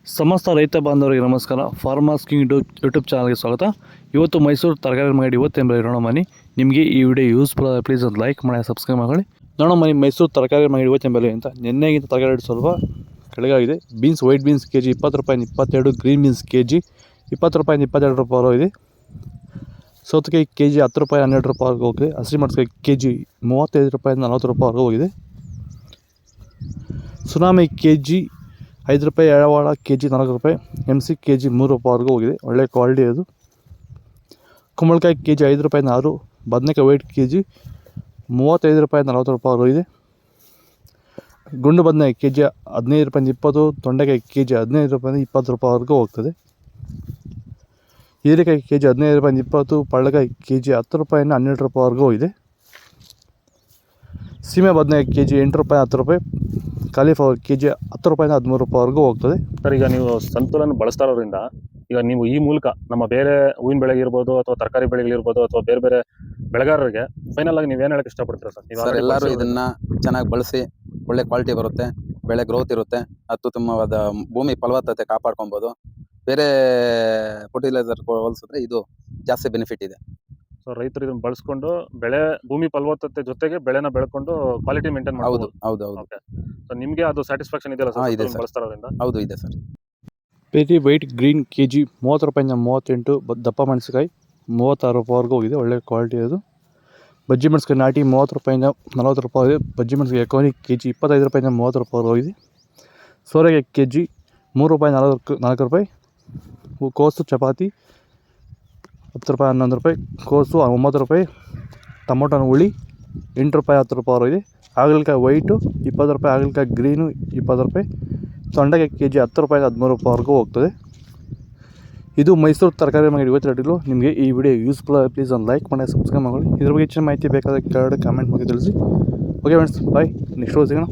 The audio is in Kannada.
ಸಮಸ್ತ ರೈತ ಬಾಂಧವರಿಗೆ ನಮಸ್ಕಾರ. ಫಾರ್ಮರ್ಸ್ ಕಿಂಗ್ ಯೂಟ್ಯೂಬ್ ಚಾನಲ್ಗೆ ಸ್ವಾಗತ. ಇವತ್ತು ಮೈಸೂರು ತರಕಾರಿ ಮಾರ್ಕೆಟ್ ಇವತ್ತು ನೋಡೋ ಮನಿ ನಿಮಗೆ ಈ ವಿಡಿಯೋ ಯೂಸ್ಫುಲ್ ಆದ ಪ್ಲೀಸ್ ಒಂದು ಲೈಕ್ ಮಾಡಿ ಸಬ್ಸ್ಕ್ರೈಬ್ ಮಾಡಿ. ನೋಡೋ ಮನಿ ಮೈಸೂರು ತರಕಾರಿ ಮಾರ್ಕೆಟ್ ಇವತ್ತು ಅಂತ ನಿನ್ನೆಗಿಂತ ತರಕಾರಿ ರೇಟ್ ಸ್ವಲ್ಪ ಕೆಳಗಾಗಿದೆ. Beans white beans K G 20 ರೂಪಾಯಿ 22, ಗ್ರೀನ್ ಬೀನ್ಸ್ ಕೆ ಜಿ 20 ರೂಪಾಯಿ 22 ರೂಪಾಯಿ ಇದೆ. ಸೌತೆಕಾಯಿ ಕೆ ಜಿ 10 ರೂಪಾಯಿ 12 ರೂಪಾಯಿವರೆಗೂ ಹೋಗಿದೆ. ಹಸಿಮೆಣಸಿನಕಾಯಿ ಕೆ ಜಿ 35 ರೂಪಾಯಿ 40 ರೂಪಾಯಿವರೆಗೂ ಹೋಗಿದೆ. ಸುನಾಮಿ ಕೆ ಜಿ 5 ರೂಪಾಯಿ, ಎಳವಾಳ ಕೆ ಜಿ 4 ರೂಪಾಯಿ, MC ಕೆ ಜಿ 3 ರೂಪಾಯಿವರೆಗೂ ಹೋಗಿದೆ. ಒಳ್ಳೆ ಕ್ವಾಲಿಟಿ ಅದು. ಕುಂಬಳಕಾಯಿ ಕೆ ಜಿ 5 ರೂಪಾಯಿ 6, ಬದನೆಕಾಯಿ ವೈಟ್ ಕೆ ಜಿ 35 ರೂಪಾಯಿ 40 ರೂಪಾಯಿವರೆಗೂ ಇದೆ. ಗುಂಡು ಬದನೆಕಾಯಿ ಕೆ ಜಿ 15 ರೂಪಾಯಿ 20, ತೊಂಡೆಕಾಯಿ ಕೆ ಜಿ 15 ರೂಪಾಯಿ 20 ರೂಪಾಯಿವರೆಗೂ ಹೋಗ್ತದೆ. ಹೀರೆಕಾಯಿ ಕೆ ಜಿ 15 ರೂಪಾಯಿ 20, ಪಳ್ಳಕಾಯಿ ಕೆ ಜಿ 10 ರೂಪಾಯಿ 12 ರೂಪಾಯಿವರೆಗೂ ಇದೆ. ಸೀಮೆ ಬದನೆಕಾಯಿ ಕೆ ಜಿ 8 ರೂಪಾಯಿ 10 ರೂಪಾಯಿ, ಕಾಲಿಫ್ಲವರ್ ಕೆ ಜಿ 10 ರೂಪಾಯಿ 13 ರೂಪಾಯಿವರೆಗೂ ಹೋಗ್ತದೆ. ಸರ್, ಈಗ ನೀವು ಸಂತುಲನ ಬಳಸ್ತಾ ಇರೋದ್ರಿಂದ ಈಗ ನೀವು ಈ ಮೂಲಕ ನಮ್ಮ ಬೇರೆ ಹೂವಿನ ಬೆಳೆಗಿರ್ಬೋದು ಅಥವಾ ತರಕಾರಿ ಬೆಳೆಗಳಿರ್ಬೋದು ಅಥವಾ ಬೇರೆ ಬೇರೆ ಬೆಳೆಗಾರರಿಗೆ ಫೈನಲ್ ಆಗಿ ನೀವೇನು ಹೇಳಕ್ಕೆ ಇಷ್ಟಪಡ್ತೀರಾ ಸರ್? ಎಲ್ಲರೂ ಇದನ್ನ ಚೆನ್ನಾಗಿ ಬಳಸಿ, ಒಳ್ಳೆ ಕ್ವಾಲಿಟಿ ಬರುತ್ತೆ, ಬೆಳೆ ಗ್ರೋತ್ ಇರುತ್ತೆ, ಅತ್ಯುತ್ತಮವಾದ ಭೂಮಿ ಫಲವತ್ತತೆ ಕಾಪಾಡ್ಕೊಬೋದು. ಬೇರೆ ಫರ್ಟಿಲೈಸರ್ ಹೋಲಿಸಿದ್ರೆ ಇದು ಜಾಸ್ತಿ ಬೆನಿಫಿಟ್ ಇದೆ. ಸೊ ರೈತರು ಇದನ್ನ ಬಳಸ್ಕೊಂಡು ಭೂಮಿ ಫಲವತ್ತತೆ ಜೊತೆಗೆ ಬೆಳೆನ ಬೆಳ್ಕೊಂಡು ಕ್ವಾಲಿಟಿ ಮೇಂಟೈನ್ ಹೌದು ಮಾಡಬಹುದು. ಹೌದು ಹೌದು ಓಕೆ. ಸೊ ನಿಮಗೆ ಅದು ಸ್ಯಾಟಿಸ್ಫ್ಯಾಕ್ಷನ್ ಇದೆಯಲ್ಲ ಹಾ, ಇದೆ ಸರ್ ಸರ್. ಬಳಸ್ತಾ ಇರೋದ್ರಿಂದ? ಹೌದು ಇದೆ ಸರ್. ಪೇರಿ ವೈಟ್ ಗ್ರೀನ್ ಕೆ ಜಿ 30 ರೂಪಾಯಿ 38, ದಪ್ಪ ಮೆಣಸಿನಕಾಯಿ 36 ರೂಪಾಯಿವರೆಗೂ ಹೋಗಿದೆ. ಒಳ್ಳೆ ಕ್ವಾಲಿಟಿ ಅದು. ಬಜ್ಜಿ ಮೆಣಸಿನಕಾಯಿ ನಾಟಿ 30 ರೂಪಾಯಿಂದ 40 ರೂಪಾಯಿ ಇದೆ. ಬಜ್ಜಿ ಮೆಣಸಿನಕಾಯಿ ಎಕೋನಿ ಕೆ ಜಿ 25 ರೂಪಾಯಿಂದ 30 ರೂಪಾಯಿವರೆಗೂ ಹೋಗಿದೆ. ಸೋರೆಕಾಯಿ ಕೆ ಜಿ 3 ರೂಪಾಯಿ 4 ರೂಪಾಯಿ. ಕೋಸು ಚಪಾತಿ 10 ರೂಪಾಯಿ 11 ರೂಪಾಯಿ, ಕೋಸು 9 ರೂಪಾಯಿ, ಟೊಮೊಟೊ ಹುಳಿ 8 ರೂಪಾಯಿ 10 ರೂಪಾಯಿವರೆಗೂ ಇದೆ. ಹಾಗಲಕಾಯಿ ವೈಟು 20 ರೂಪಾಯಿ, ಹಾಗಲಕಾಯಿ ಗ್ರೀನು 20 ರೂಪಾಯಿ, ತೊಂಡೆಕಾಯಿ ಕೆ ಜಿ 10 ರೂಪಾಯಿ 13 ರೂಪಾಯಿವರೆಗೂ ಹೋಗ್ತದೆ. ಇದು ಮೈಸೂರು ತರಕಾರಿ ಮಾರ್ಕೆಟ್ ಇವತ್ತು ರೇಟುಗಳು. ನಿಮಗೆ ಈ ವಿಡಿಯೋ ಯೂಸ್ಫುಲ್ ಆಗಿ ಪ್ಲೀಸ್ ಒಂದು ಲೈಕ್ ಮಾಡಿ ಸಬ್ಸ್ಕ್ರೈಬ್ ಮಾಡಿ. ಇದ್ರ ಬಗ್ಗೆ ಹೆಚ್ಚಿನ ಮಾಹಿತಿ ಬೇಕಾದರೆ ಕೆಳಗಡೆ ಕಾಮೆಂಟ್ ಮಾಡಿ ತಿಳಿಸಿ. ಓಕೆ ಫ್ರೆಂಡ್ಸ್, ಬಾಯ್. ನೆಕ್ಸ್ಟ್ ಸಿಗೋಣ.